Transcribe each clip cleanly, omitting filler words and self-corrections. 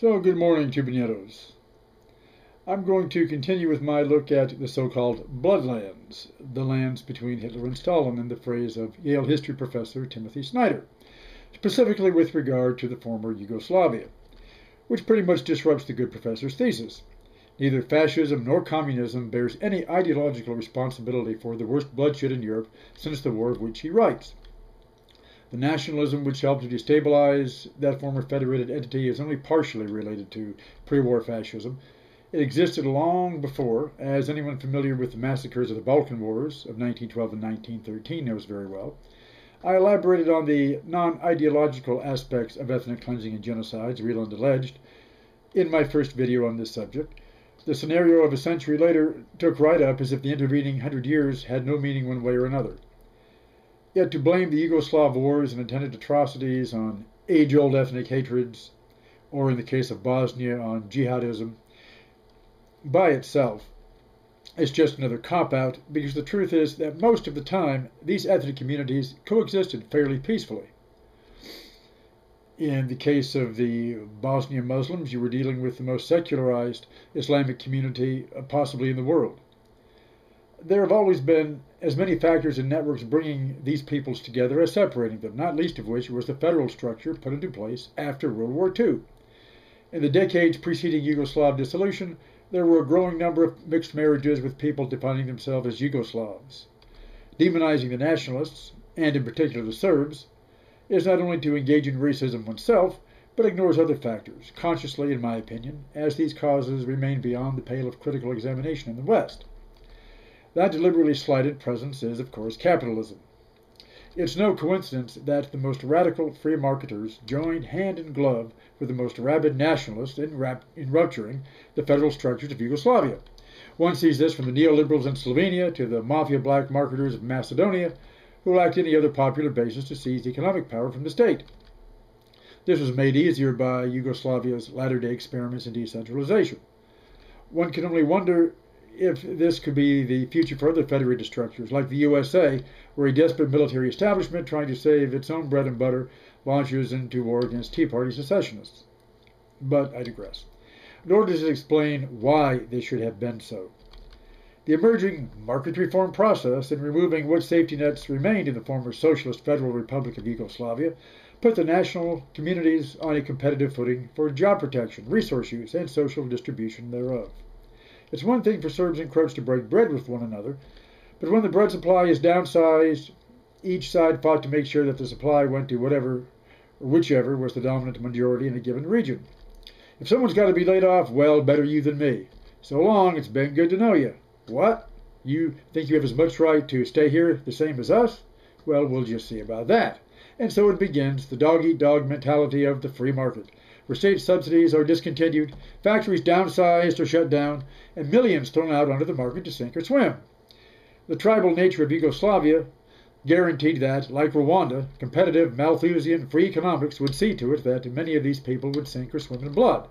So, good morning, Tubaneros. I'm going to continue with my look at the so-called Bloodlands, the lands between Hitler and Stalin, in the phrase of Yale history professor Timothy Snyder, specifically with regard to the former Yugoslavia, which pretty much disrupts the good professor's thesis. Neither fascism nor communism bears any ideological responsibility for the worst bloodshed in Europe since the war of which he writes. The nationalism which helped to destabilize that former federated entity is only partially related to pre-war fascism. It existed long before, as anyone familiar with the massacres of the Balkan Wars of 1912 and 1913 knows very well. I elaborated on the non-ideological aspects of ethnic cleansing and genocides, real and alleged, in my first video on this subject. The scenario of a century later took right up as if the intervening 100 years had no meaning one way or another. Yet to blame the Yugoslav wars and intended atrocities on age-old ethnic hatreds, or in the case of Bosnia on jihadism, by itself is just another cop-out, because the truth is that most of the time these ethnic communities coexisted fairly peacefully. In the case of the Bosnian Muslims, you were dealing with the most secularized Islamic community possibly in the world. There have always been as many factors and networks bringing these peoples together as separating them, not least of which was the federal structure put into place after World War II. In the decades preceding Yugoslav dissolution, there were a growing number of mixed marriages with people defining themselves as Yugoslavs. Demonizing the nationalists, and in particular the Serbs, is not only to engage in racism oneself, but ignores other factors, consciously in my opinion, as these causes remain beyond the pale of critical examination in the West. That deliberately slighted presence is, of course, capitalism. It's no coincidence that the most radical free marketers joined hand in glove with the most rabid nationalists in rupturing the federal structures of Yugoslavia. One sees this from the neoliberals in Slovenia to the mafia black marketers of Macedonia, who lacked any other popular basis to seize economic power from the state. This was made easier by Yugoslavia's latter-day experiments in decentralization. One can only wonder if this could be the future for other federated structures, like the USA, where a desperate military establishment trying to save its own bread and butter launches into war against Tea Party secessionists. But I digress. Nor does it explain why they should have been so. The emerging market reform process in removing what safety nets remained in the former Socialist Federal Republic of Yugoslavia put the national communities on a competitive footing for job protection, resource use, and social distribution thereof. It's one thing for Serbs and Croats to break bread with one another, but when the bread supply is downsized, each side fought to make sure that the supply went to whatever or whichever was the dominant majority in a given region. If someone's got to be laid off, well, better you than me. So long, it's been good to know you. What? You think you have as much right to stay here the same as us? Well, we'll just see about that. And so it begins, the dog-eat-dog mentality of the free market, where state subsidies are discontinued, factories downsized or shut down, and millions thrown out onto the market to sink or swim. The tribal nature of Yugoslavia guaranteed that, like Rwanda, competitive Malthusian free economics would see to it that many of these people would sink or swim in blood.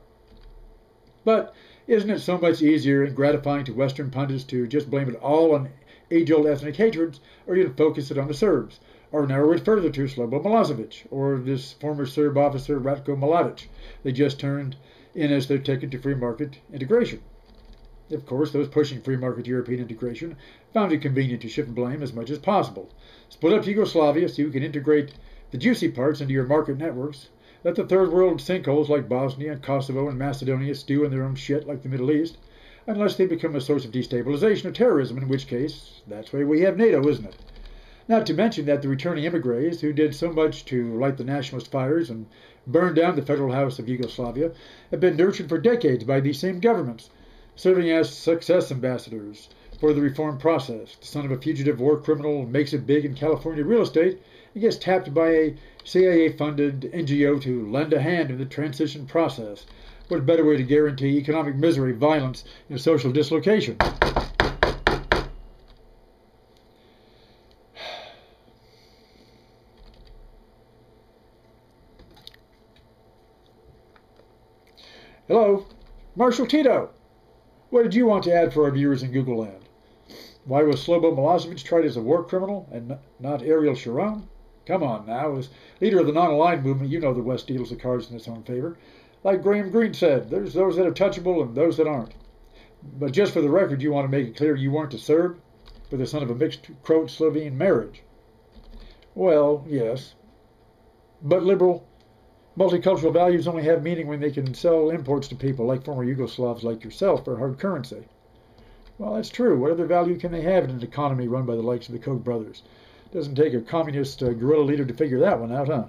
But isn't it so much easier and gratifying to Western pundits to just blame it all on age-old ethnic hatreds, or even focus it on the Serbs, or narrow it further to Slobo Milosevic, or this former Serb officer Ratko Mladic they just turned in as their ticket to free market integration? Of course, those pushing free market European integration found it convenient to shift blame as much as possible. Split up Yugoslavia so you can integrate the juicy parts into your market networks. Let the third world sinkholes like Bosnia and Kosovo and Macedonia stew in their own shit like the Middle East, unless they become a source of destabilization or terrorism, in which case, that's why we have NATO, isn't it? Not to mention that the returning emigres, who did so much to light the nationalist fires and burn down the federal house of Yugoslavia, have been nurtured for decades by these same governments, serving as success ambassadors for the reform process. The son of a fugitive war criminal makes it big in California real estate and gets tapped by a CIA-funded NGO to lend a hand in the transition process. What better way to guarantee economic misery, violence, and social dislocation? Hello, Marshall Tito. What did you want to add for our viewers in Google Land? Why was Slobo Milosevic tried as a war criminal and not Ariel Sharon? Come on now, as leader of the non-aligned movement, you know the West deals the cards in its own favor. Like Graham Greene said, there's those that are touchable and those that aren't. But just for the record, you want to make it clear you weren't a Serb, but the son of a mixed Croat-Slovene marriage. Well, yes. But liberal, multicultural values only have meaning when they can sell imports to people like former Yugoslavs like yourself for hard currency. Well, that's true. What other value can they have in an economy run by the likes of the Koch brothers? Doesn't take a communist guerrilla leader to figure that one out, huh?